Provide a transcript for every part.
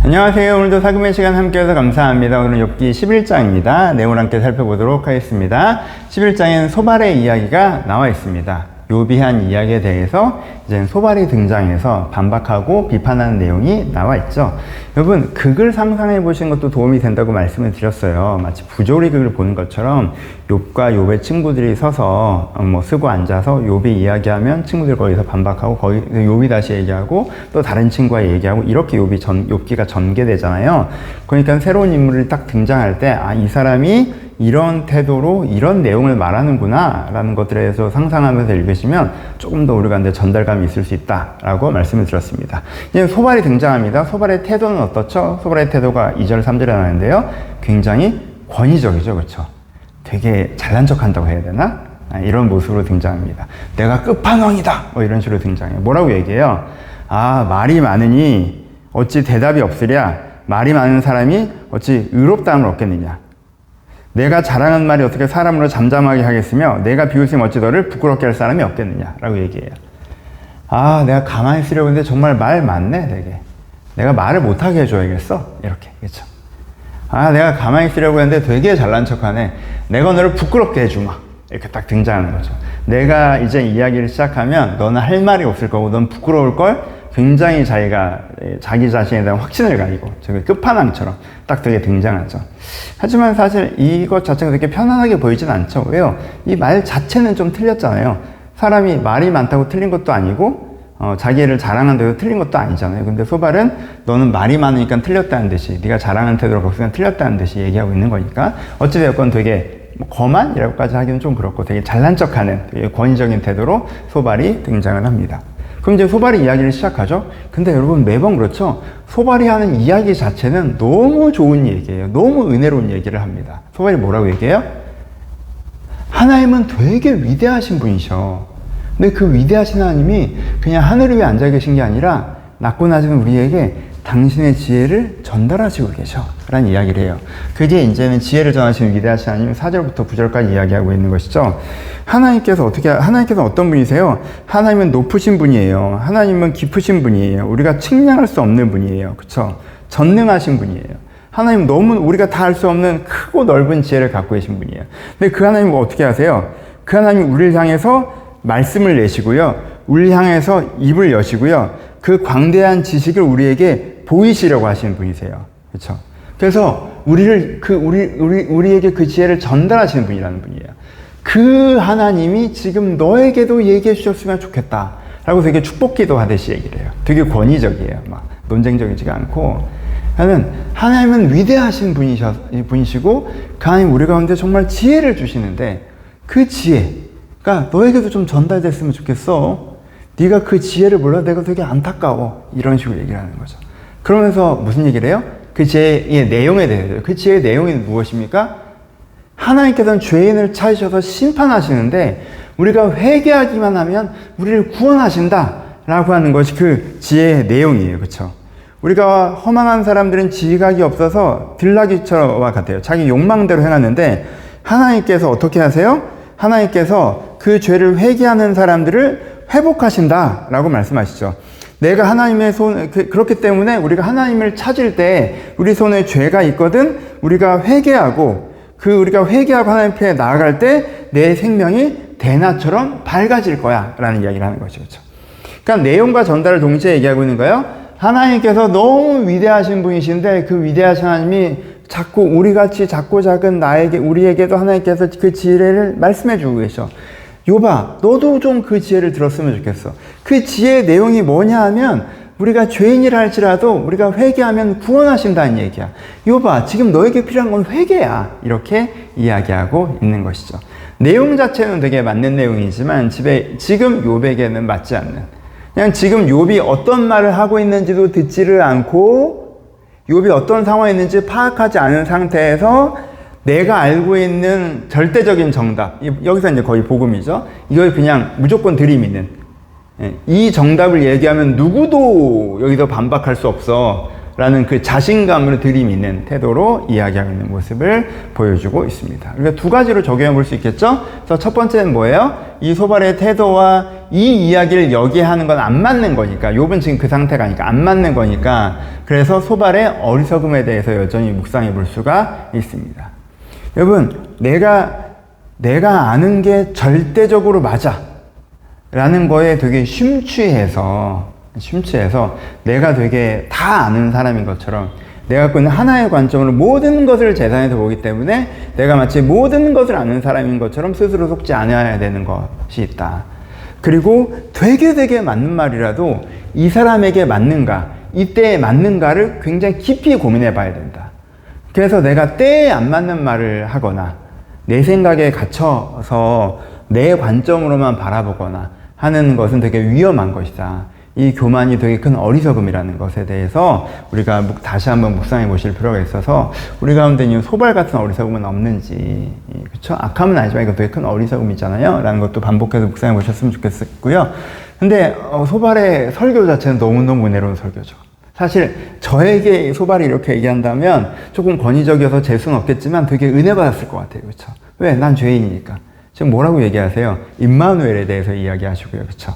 안녕하세요. 오늘도 사금의 시간 함께해서 감사합니다. 오늘은 욥기 11장입니다. 내용을 함께 살펴보도록 하겠습니다. 11장에는 소발의 이야기가 나와 있습니다. 욥이 한 이야기에 대해서 이제 소발이 등장해서 반박하고 비판하는 내용이 나와 있죠. 여러분, 극을 상상해 보시는 것도 도움이 된다고 말씀을 드렸어요. 마치 부조리 극을 보는 것처럼 욥과 욥의 친구들이 서서 쓰고 앉아서 욥이 이야기하면 친구들 거기서 반박하고 거기 욥이 다시 얘기하고 또 다른 친구가 얘기하고 이렇게 욥기가 전개되잖아요. 그러니까 새로운 인물이 딱 등장할 때 이 사람이 이런 태도로 이런 내용을 말하는구나 라는 것들에 대해서 상상하면서 읽으시면 조금 더 우리가 전달감이 있을 수 있다라고 말씀을 드렸습니다. 이제 소발이 등장합니다. 소발의 태도는 어떻죠? 소발의 태도가 2절 3절에 나오는데요, 굉장히 권위적이죠. 그렇죠? 되게 잘난 척 한다고 해야 되나? 이런 모습으로 등장합니다. 내가 끝판왕이다 이런 식으로 등장해요. 뭐라고 얘기해요? 말이 많으니 어찌 대답이 없으랴. 말이 많은 사람이 어찌 의롭다함을 얻겠느냐. 내가 자랑한 말이 어떻게 사람으로 잠잠하게 하겠으며 내가 비웃음 어찌 너를 부끄럽게 할 사람이 없겠느냐 라고 얘기해요. 내가 가만히 있으려고 했는데 정말 말 많네 되게. 내가 말을 못하게 해줘야겠어 이렇게. 그렇죠? 내가 가만히 있으려고 했는데 되게 잘난 척하네. 내가 너를 부끄럽게 해주마 이렇게 딱 등장하는 거죠. 내가 이제 이야기를 시작하면 너는 할 말이 없을 거고 넌 부끄러울 걸. 굉장히 자기 자신에 대한 확신을 가지고 저기 끝판왕처럼 딱 되게 등장하죠. 하지만 사실 이것 자체가 그렇게 편안하게 보이진 않죠. 왜요? 이 말 자체는 좀 틀렸잖아요. 사람이 말이 많다고 틀린 것도 아니고 자기를 자랑한다고 틀린 것도 아니잖아요. 근데 소발은 너는 말이 많으니까 틀렸다는 듯이, 네가 자랑하는 태도로 거기서 틀렸다는 듯이 얘기하고 있는 거니까 어찌되었건 되게 거만이라고까지 하기는 좀 그렇고 되게 잘난 척하는 되게 권위적인 태도로 소발이 등장을 합니다. 그럼 이제 소발이 이야기를 시작하죠. 근데 여러분 매번 그렇죠. 소발이 하는 이야기 자체는 너무 좋은 얘기예요. 너무 은혜로운 얘기를 합니다. 소발이 뭐라고 얘기해요? 하나님은 되게 위대하신 분이셔. 근데 그 위대하신 하나님이 그냥 하늘 위에 앉아 계신 게 아니라 낮고 낮은 우리에게 당신의 지혜를 전달하시고 계셔 라는 이야기를 해요. 그게 이제는 지혜를 전하시는 위대하신 하나님 4절부터 9절까지 이야기하고 있는 것이죠. 하나님께서 어떤 분이세요? 하나님은 높으신 분이에요. 하나님은 깊으신 분이에요. 우리가 측량할 수 없는 분이에요. 그쵸? 전능하신 분이에요. 하나님 너무 우리가 다 알 수 없는 크고 넓은 지혜를 갖고 계신 분이에요. 근데 그 하나님은 어떻게 하세요? 그 하나님이 우리를 향해서 말씀을 내시고요. 우리를 향해서 입을 여시고요. 그 광대한 지식을 우리에게 보이시려고 하시는 분이세요. 그렇죠? 그래서 우리에게 그 지혜를 전달하시는 분이라는 분이에요. 그 하나님이 지금 너에게도 얘기해 주셨으면 좋겠다 라고 되게 축복기도 하듯이 얘기를 해요. 되게 권위적이에요. 막 논쟁적이지가 않고. 하나님은 위대하신 분이시고 그 하나님 우리 가운데 정말 지혜를 주시는데 그 지혜가 너에게도 좀 전달됐으면 좋겠어. 네가 그 지혜를 몰라. 내가 되게 안타까워. 이런 식으로 얘기를 하는 거죠. 그러면서 무슨 얘기를 해요? 그 지혜의 내용에 대해서. 그 지혜의 내용이 무엇입니까? 하나님께서는 죄인을 찾으셔서 심판하시는데 우리가 회개하기만 하면 우리를 구원하신다 라고 하는 것이 그 지혜의 내용이에요. 그렇죠? 우리가 허망한 사람들은 지각이 없어서 들나귀와 같아요. 자기 욕망대로 행하는데 하나님께서 어떻게 하세요? 하나님께서 그 죄를 회개하는 사람들을 회복하신다 라고 말씀하시죠. 내가 하나님의 그렇기 때문에 우리가 하나님을 찾을 때 우리 손에 죄가 있거든 우리가 회개하고 하나님 앞에 나아갈 때 내 생명이 대낮처럼 밝아질 거야 라는 이야기를 하는 것이죠. 그렇죠? 그러니까 내용과 전달을 동시에 얘기하고 있는 거예요. 하나님께서 너무 위대하신 분이신데 그 위대하신 하나님이 자꾸 우리같이 작고 작은 우리에게도 하나님께서 그 지혜를 말씀해 주고 계셔. 욥아, 너도 좀 그 지혜를 들었으면 좋겠어. 그 지혜의 내용이 뭐냐 하면 우리가 죄인이라 할지라도 우리가 회개하면 구원하신다는 얘기야. 욥아, 지금 너에게 필요한 건 회개야. 이렇게 이야기하고 있는 것이죠. 내용 자체는 되게 맞는 내용이지만 지금 욥에게는 맞지 않는, 그냥 지금 욥이 어떤 말을 하고 있는지도 듣지를 않고 욥이 어떤 상황에 있는지 파악하지 않은 상태에서 내가 알고 있는 절대적인 정답, 여기서 이제 거의 복음이죠. 이걸 그냥 무조건 들이미는, 이 정답을 얘기하면 누구도 여기서 반박할 수 없어 라는 그 자신감으로 들이미는 태도로 이야기하고 있는 모습을 보여주고 있습니다. 그러니까 두 가지로 적용해 볼 수 있겠죠. 그래서 첫 번째는 뭐예요? 이 소발의 태도와 이 이야기를 여기에 하는 건 안 맞는 거니까, 욥은 지금 그 상태가 아니까 안 맞는 거니까, 그래서 소발의 어리석음에 대해서 여전히 묵상해 볼 수가 있습니다. 여러분, 내가 아는 게 절대적으로 맞아 라는 거에 되게 심취해서 내가 되게 다 아는 사람인 것처럼, 내가 갖고 있는 하나의 관점으로 모든 것을 재산에서 보기 때문에 내가 마치 모든 것을 아는 사람인 것처럼 스스로 속지 않아야 되는 것이 있다. 그리고 되게 맞는 말이라도 이 사람에게 맞는가, 이때에 맞는가를 굉장히 깊이 고민해 봐야 된다. 그래서 내가 때에 안 맞는 말을 하거나 내 생각에 갇혀서 내 관점으로만 바라보거나 하는 것은 되게 위험한 것이다. 이 교만이 되게 큰 어리석음이라는 것에 대해서 우리가 다시 한번 묵상해 보실 필요가 있어서, 우리 가운데 이 소발 같은 어리석음은 없는지, 그쵸? 악함은 아니지만 이거 되게 큰 어리석음이잖아요 라는 것도 반복해서 묵상해 보셨으면 좋겠고요. 근데 소발의 설교 자체는 너무너무 은혜로운 설교죠. 사실 저에게 소발이 이렇게 얘기한다면 조금 권위적이어서 재 수는 없겠지만 되게 은혜 받았을 것 같아요. 그쵸? 왜? 난 죄인이니까. 지금 뭐라고 얘기하세요? 임마누엘에 대해서 이야기하시고요. 그쵸?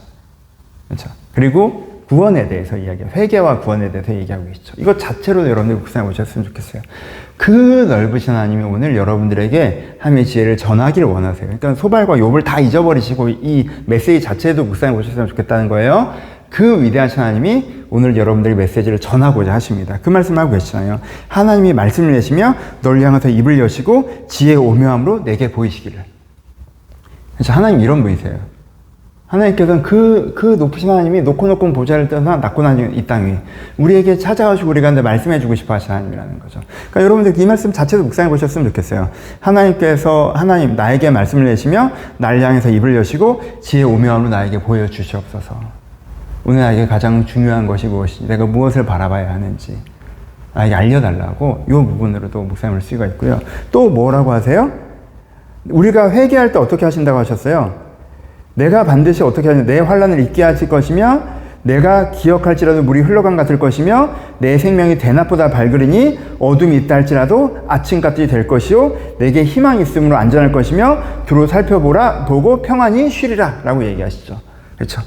그렇죠. 그리고 구원에 대해서 이야기해요. 회개와 구원에 대해서 얘기하고 있죠. 이것 자체로 여러분들 묵상해 보셨으면 좋겠어요. 그 넓으신 하나님이 오늘 여러분들에게 하나님의 지혜를 전하기를 원하세요. 그러니까 소발과 욥을 다 잊어버리시고 이 메시지 자체도 묵상해 보셨으면 좋겠다는 거예요. 그 위대하신 하나님이 오늘 여러분들의 메시지를 전하고자 하십니다. 그 말씀을 하고 계시잖아요. 하나님이 말씀을 내시며 널 향해서 입을 여시고 지혜의 오묘함으로 내게 보이시기를. 그렇죠. 하나님 이런 분이세요. 하나님께서는 그 높으신 하나님이 놓고 보좌를 떠나 낮고 낮은 이 땅 위에 우리에게 찾아오시고 우리가 말씀해 주고 싶어 하시는 하나님이라는 거죠. 그러니까 여러분들 이 말씀 자체도 묵상해 보셨으면 좋겠어요. 하나님 나에게 말씀을 내시며 날 향해서 입을 여시고 지혜의 오묘함으로 나에게 보여주시옵소서. 오늘 나에게 가장 중요한 것이 무엇인지, 내가 무엇을 바라봐야 하는지 나에게 알려달라고 이 부분으로도 묵상할 수가 있고요. 또 뭐라고 하세요? 우리가 회개할 때 어떻게 하신다고 하셨어요? 내가 반드시 어떻게 하냐, 내 환난을 잊게 하실 것이며 내가 기억할지라도 물이 흘러간 같을 것이며 내 생명이 대낮보다 밝으리니 어둠이 있다 할지라도 아침같이 될 것이요 내게 희망이 있으므로 안전할 것이며 두루 보고 평안히 쉬리라 라고 얘기하시죠. 그렇죠?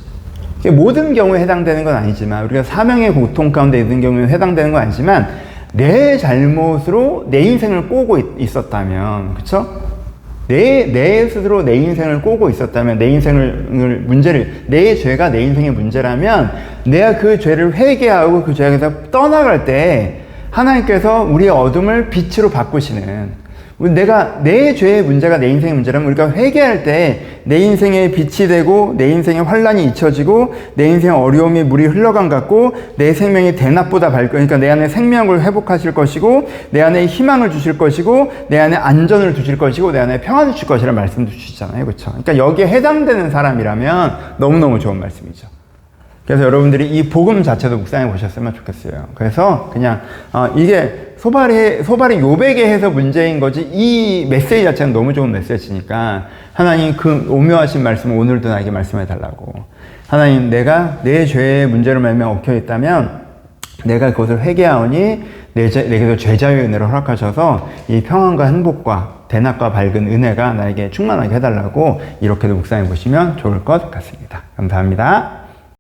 모든 경우에 해당되는 건 아니지만, 우리가 사명의 고통 가운데 있는 경우에 해당되는 건 아니지만, 내 잘못으로 내 인생을 꼬고 있었다면, 그렇죠? 내 스스로 내 인생을 꼬고 있었다면, 내 죄가 내 인생의 문제라면, 내가 그 죄를 회개하고 그 죄에서 떠나갈 때, 하나님께서 우리의 어둠을 빛으로 바꾸시는, 내 죄의 문제가 내 인생의 문제라면, 우리가 회개할 때 내 인생의 빛이 되고, 내 인생의 환난이 잊혀지고, 내 인생의 어려움이 물이 흘러간 같고, 내 생명이 대낮보다 그러니까 내 안에 생명을 회복하실 것이고, 내 안에 희망을 주실 것이고, 내 안에 안전을 주실 것이고, 내 안에 평안을 주실 것이라는 말씀도 주시잖아요. 그렇죠? 그러니까 여기에 해당되는 사람이라면 너무너무 좋은 말씀이죠. 그래서 여러분들이 이 복음 자체도 묵상해 보셨으면 좋겠어요. 그래서 그냥 이게 소발이 욥에게 해서 문제인 거지, 이 메시지 자체는 너무 좋은 메시지니까 하나님 그 오묘하신 말씀을 오늘도 나에게 말씀해 달라고. 하나님, 내가 내 죄의 문제로 말미암아 얽혀 있다면 내가 그것을 회개하오니 내게도 죄자유의 은혜를 허락하셔서 이 평안과 행복과 대낮과 밝은 은혜가 나에게 충만하게 해달라고 이렇게도 묵상해 보시면 좋을 것 같습니다. 감사합니다.